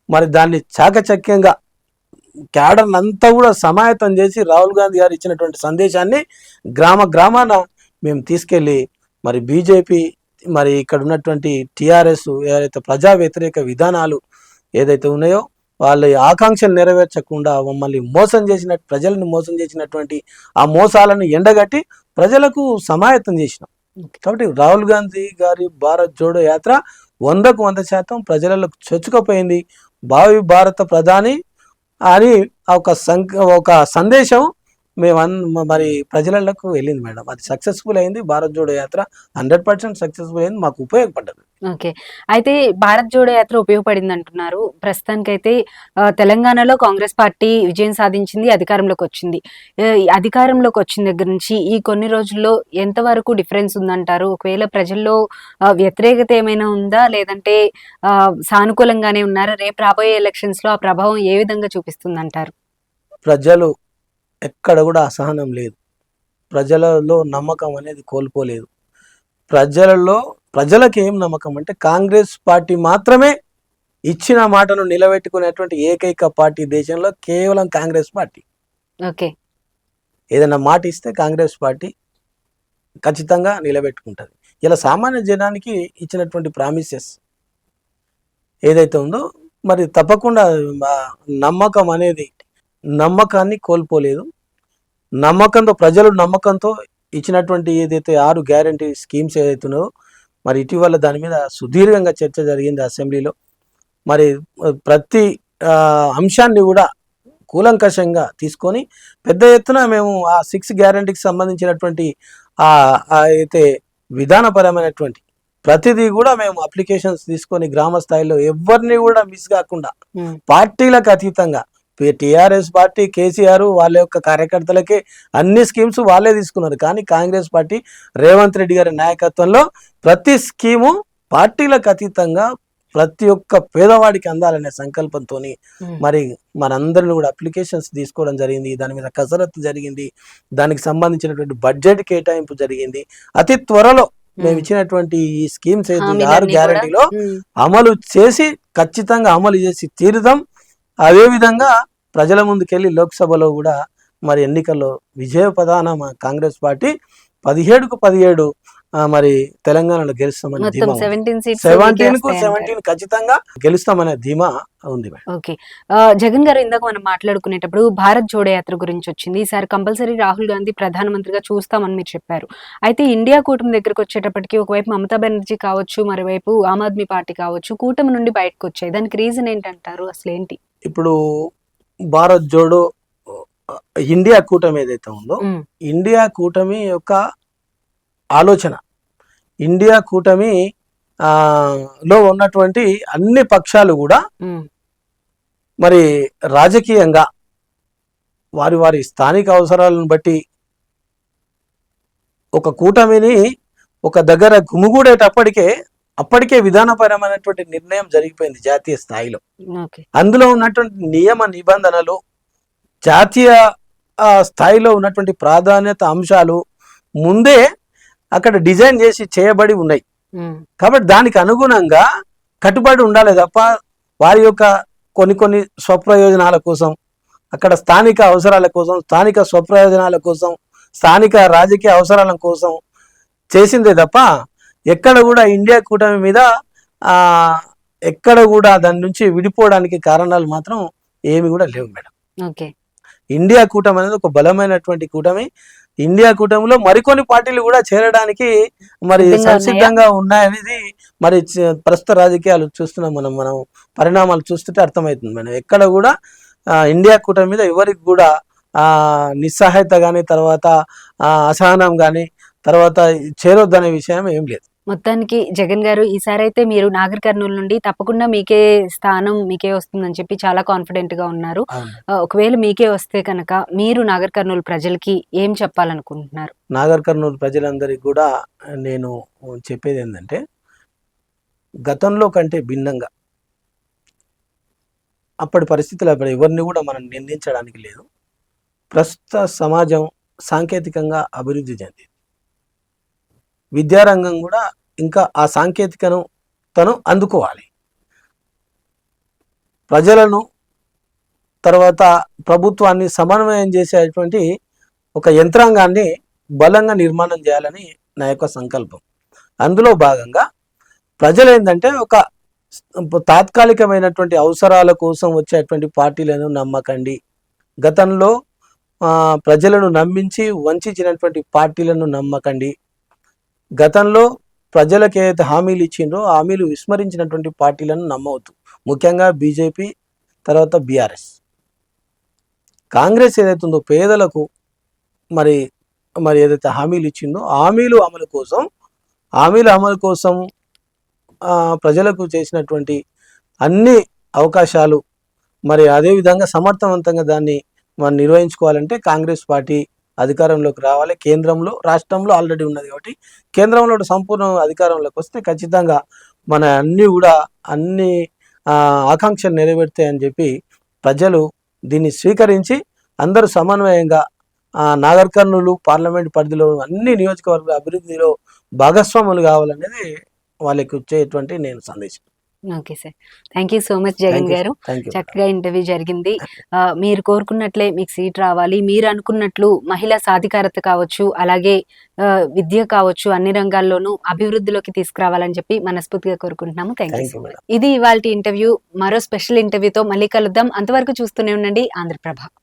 మరి దాన్ని చాకచక్యంగా క్యాడర్ని అంతా కూడా సమాయత్తం చేసి రాహుల్ గాంధీ గారు ఇచ్చినటువంటి సందేశాన్ని గ్రామాన మేము తీసుకెళ్ళి మరి బీజేపీ మరి ఇక్కడ ఉన్నటువంటి టీఆర్ఎస్ ఏదైతే ప్రజా వ్యతిరేక విధానాలు ఏదైతే ఉన్నాయో వాళ్ళ ఆకాంక్షలు నెరవేర్చకుండా మమ్మల్ని ప్రజలను మోసం చేసినటువంటి ఆ మోసాలను ఎండగట్టి ప్రజలకు సమాయత్తం చేసినాం. కాబట్టి రాహుల్ గాంధీ గారి భారత్ జోడో యాత్ర 100కు 100% ప్రజలకు చొచ్చుకపోయింది. భావి భారత ప్రధాని అని ఒక సందేశం మరి ప్రజలకు వెళ్ళింది మేడం. అది సక్సెస్ఫుల్ అయింది. భారత్ జోడో యాత్ర 100% సక్సెస్ఫుల్ అయింది, మాకు ఉపయోగపడ్డది. ఓకే, అయితే భారత్ జోడో యాత్ర ఉపయోగపడింది అంటున్నారు. ప్రస్తుతానికైతే తెలంగాణలో కాంగ్రెస్ పార్టీ విజయం సాధించింది, అధికారంలోకి వచ్చింది. అధికారంలోకి వచ్చిన దగ్గర నుంచి ఈ కొన్ని రోజుల్లో ఎంతవరకు డిఫరెన్స్ ఉందంటారు? ఒకవేళ ప్రజల్లో వ్యతిరేకత ఏమైనా ఉందా, లేదంటే సానుకూలంగానే ఉన్నారా? రేపు రాబోయే ఎలక్షన్స్ లో ఆ ప్రభావం ఏ విధంగా చూపిస్తుంది అంటారు? ప్రజలు ఎక్కడ కూడా అసహనం లేదు, ప్రజలలో నమ్మకం అనేది కోల్పోలేదు. ప్రజలకు ఏం నమ్మకం అంటే, కాంగ్రెస్ పార్టీ మాత్రమే ఇచ్చిన మాటను నిలబెట్టుకునేటువంటి ఏకైక పార్టీ దేశంలో కేవలం కాంగ్రెస్ పార్టీ. ఓకే, ఏదైనా మాట ఇస్తే కాంగ్రెస్ పార్టీ ఖచ్చితంగా నిలబెట్టుకుంటుంది. ఇలా సామాన్య జనానికి ఇచ్చినటువంటి ప్రామిసెస్ ఏదైతే ఉందో మరి తప్పకుండా నమ్మకాన్ని కోల్పోలేదు. ప్రజలు నమ్మకంతో ఇచ్చినటువంటి ఏదైతే 6 గ్యారంటీ స్కీమ్స్ ఏదైతే ఉన్నాయో మరి ఇటీవల దాని మీద సుదీర్ఘంగా చర్చ జరిగింది అసెంబ్లీలో. మరి ప్రతి అంశాన్ని కూడా కూలంకషంగా తీసుకొని పెద్ద ఎత్తున మేము ఆ 6 గ్యారంటీకి సంబంధించినటువంటి అయితే విధానపరమైనటువంటి ప్రతిదీ కూడా మేము అప్లికేషన్స్ తీసుకొని గ్రామ స్థాయిలో ఎవరిని కూడా మిస్ కాకుండా పార్టీలకు అతీతంగా టీఆర్ఎస్ పార్టీ కేసీఆర్ వాళ్ళ యొక్క కార్యకర్తలకే అన్ని స్కీమ్స్ వాళ్ళే తీసుకున్నారు. కానీ కాంగ్రెస్ పార్టీ రేవంత్ రెడ్డి గారి నాయకత్వంలో ప్రతి స్కీము పార్టీలకు అతీతంగా ప్రతి ఒక్క పేదవాడికి అందాలనే సంకల్పంతో మరి మనందరిని కూడా అప్లికేషన్స్ తీసుకోవడం జరిగింది. దాని మీద కసరత్తు జరిగింది, దానికి సంబంధించినటువంటి బడ్జెట్ కేటాయింపు జరిగింది. అతి త్వరలో మేము ఇచ్చినటువంటి ఈ స్కీమ్స్ 6 గ్యారంటీలో అమలు చేసి ఖచ్చితంగా అమలు చేసి తీరుదాం. అదేవిధంగా ప్రజల ముందుకెళ్ళి లోక్సభలో కూడా మరి ఎన్నికల్లో విజయ పదాన మా కాంగ్రెస్ పార్టీ 17కు 17 మరి తెలంగాణలో గెలుస్తామనే మొత్తం ధీమా 17 seats 17కు మీకే 17 ఖచ్చితంగా గెలుస్తామనే ధీమా ఉంది మేడం. ఓకే. జగన్ గారు ఇందాక మనం మాట్లాడుకునేటప్పుడు భారత్ జోడో యాత్ర గురించి వచ్చింది. ఈసారి కంపల్సరీ రాహుల్ గాంధీ ప్రధానమంత్రిగా చూస్తామని మీరు చెప్పారు. అయితే ఇండియా కూటమి దగ్గరకు వచ్చేటప్పటికి ఒకవైపు మమతా బెనర్జీ కావచ్చు, మరోవైపు ఆమ్ ఆద్మీ పార్టీ కావచ్చు కూటమి నుండి బయటకు వచ్చాయి. దానికి రీజన్ ఏంటంటారు? అసలేంటి? ఇప్పుడు భారత్ జోడో ఇండియా కూటమి ఏదైతే ఉందో ఇండియా కూటమి యొక్క ఆలోచన, ఇండియా కూటమి లో ఉన్నటువంటి అన్ని పక్షాలు కూడా మరి రాజకీయంగా వారి వారి స్థానిక అవసరాలను బట్టి ఒక కూటమిని ఒక దగ్గర అప్పటికే విధానపరమైనటువంటి నిర్ణయం జరిగిపోయింది జాతీయ స్థాయిలో. అందులో ఉన్నటువంటి నియమ నిబంధనలు, జాతీయ స్థాయిలో ఉన్నటువంటి ప్రాధాన్యత అంశాలు ముందే అక్కడ డిజైన్ చేసి చేయబడి ఉన్నాయి. కాబట్టి దానికి అనుగుణంగా కట్టుబడి ఉండాలి తప్ప వారి యొక్క కొన్ని స్వప్రయోజనాల కోసం, అక్కడ స్థానిక అవసరాల కోసం, స్థానిక స్వప్రయోజనాల కోసం, స్థానిక రాజకీయ అవసరాల కోసం చేసిందే తప్ప ఎక్కడ కూడా ఇండియా కూటమి మీద ఎక్కడ కూడా దాని నుంచి విడిపోవడానికి కారణాలు మాత్రం ఏమి కూడా లేవు మేడం. ఇండియా కూటమి అనేది ఒక బలమైనటువంటి కూటమి. ఇండియా కూటమిలో మరికొన్ని పార్టీలు కూడా చేరడానికి మరి సంసిద్ధంగా ఉన్నాయనేది మరి ప్రస్తుత రాజకీయాలు చూస్తున్నాం మనం పరిణామాలు చూస్తుంటే అర్థమవుతుంది మేడం. ఎక్కడ కూడా ఇండియా కూటమి మీద ఎవరికి కూడా నిస్సహాయత కానీ, తర్వాత అసహనం కానీ, తర్వాత చేరొద్దనే విషయం ఏం లేదు. మొత్తానికి జగన్ గారు ఈసారి అయితే మీరు నాగర్ కర్నూలు నుండి తప్పకుండా మీకే స్థానం మీకే వస్తుందని చెప్పి చాలా కాన్ఫిడెంట్ గా ఉన్నారు. ఒకవేళ మీకే వస్తే కనుక మీరు నాగర్ కర్నూలు ప్రజలకి ఏం చెప్పాలనుకుంటున్నారు? నాగర్ కర్నూలు ప్రజలందరికీ కూడా నేను చెప్పేది ఏంటంటే, గతంలో కంటే భిన్నంగా అప్పటి పరిస్థితులు ఎవరిని కూడా మనం నిందించడానికి లేదు. ప్రస్తుత సమాజం సాంకేతికంగా అభివృద్ధి చెందింది. విద్యారంగం కూడా ఇంకా ఆ సాంకేతికను తను అందుకోవాలి. ప్రజలను తర్వాత ప్రభుత్వాన్ని సమన్వయం చేసేటువంటి ఒక యంత్రాంగాన్ని బలంగా నిర్మాణం చేయాలని నా యొక్క సంకల్పం. అందులో భాగంగా ప్రజలు ఏంటంటే ఒక తాత్కాలికమైనటువంటి అవసరాల కోసం వచ్చేటువంటి పార్టీలను నమ్మకండి. గతంలో ప్రజలను నమ్మించి వంచినటువంటి పార్టీలను నమ్మకండి. గతంలో ప్రజలకు ఏదైతే హామీలు ఇచ్చిండ్రో హామీలు విస్మరించినటువంటి పార్టీలను నమ్మవద్దు. ముఖ్యంగా బీజేపీ, తర్వాత బీఆర్ఎస్. కాంగ్రెస్ ఏదైతే ఉందో పేదలకు మరి ఏదైతే హామీలు ఇచ్చిందో హామీల అమలు కోసం ప్రజలకు చేసినటువంటి అన్ని అవకాశాలు మరి అదేవిధంగా సమర్థవంతంగా దాన్ని మనం నిర్వహించుకోవాలంటే కాంగ్రెస్ పార్టీ అధికారంలోకి రావాలి. కేంద్రంలో, రాష్ట్రంలో ఆల్రెడీ ఉన్నది కాబట్టి కేంద్రంలో సంపూర్ణ అధికారంలోకి వస్తే ఖచ్చితంగా మన అన్ని ఆకాంక్షలు నెరవేరుతాయని చెప్పి ప్రజలు దీన్ని స్వీకరించి అందరూ సమన్వయంగా నాగర్ కర్నూలు పార్లమెంట్ పరిధిలో అన్ని నియోజకవర్గ అభివృద్ధిలో భాగస్వాములు కావాలనేది వాళ్ళకి వచ్చేటువంటి నేను సందేశం. Okay sir, thank you so much Jagan గారు. చక్కగా ఇంటర్వ్యూ జరిగింది. మీరు కోరుకున్నట్లే మీకు సీట్ రావాలి, మీరు అనుకున్నట్లు మహిళా సాధికారత కావచ్చు, అలాగే విద్య కావచ్చు, అన్ని రంగాల్లోనూ అభివృద్ధిలోకి తీసుకురావాలని చెప్పి మనస్ఫూర్తిగా కోరుకుంటున్నాము. Thank you so much. ఇది ఇవాల్టి ఇంటర్వ్యూ. మరో స్పెషల్ ఇంటర్వ్యూతో మళ్ళీ కలుద్దాం. అంతవరకు చూస్తూనే ఉండండి ఆంధ్రప్రభ.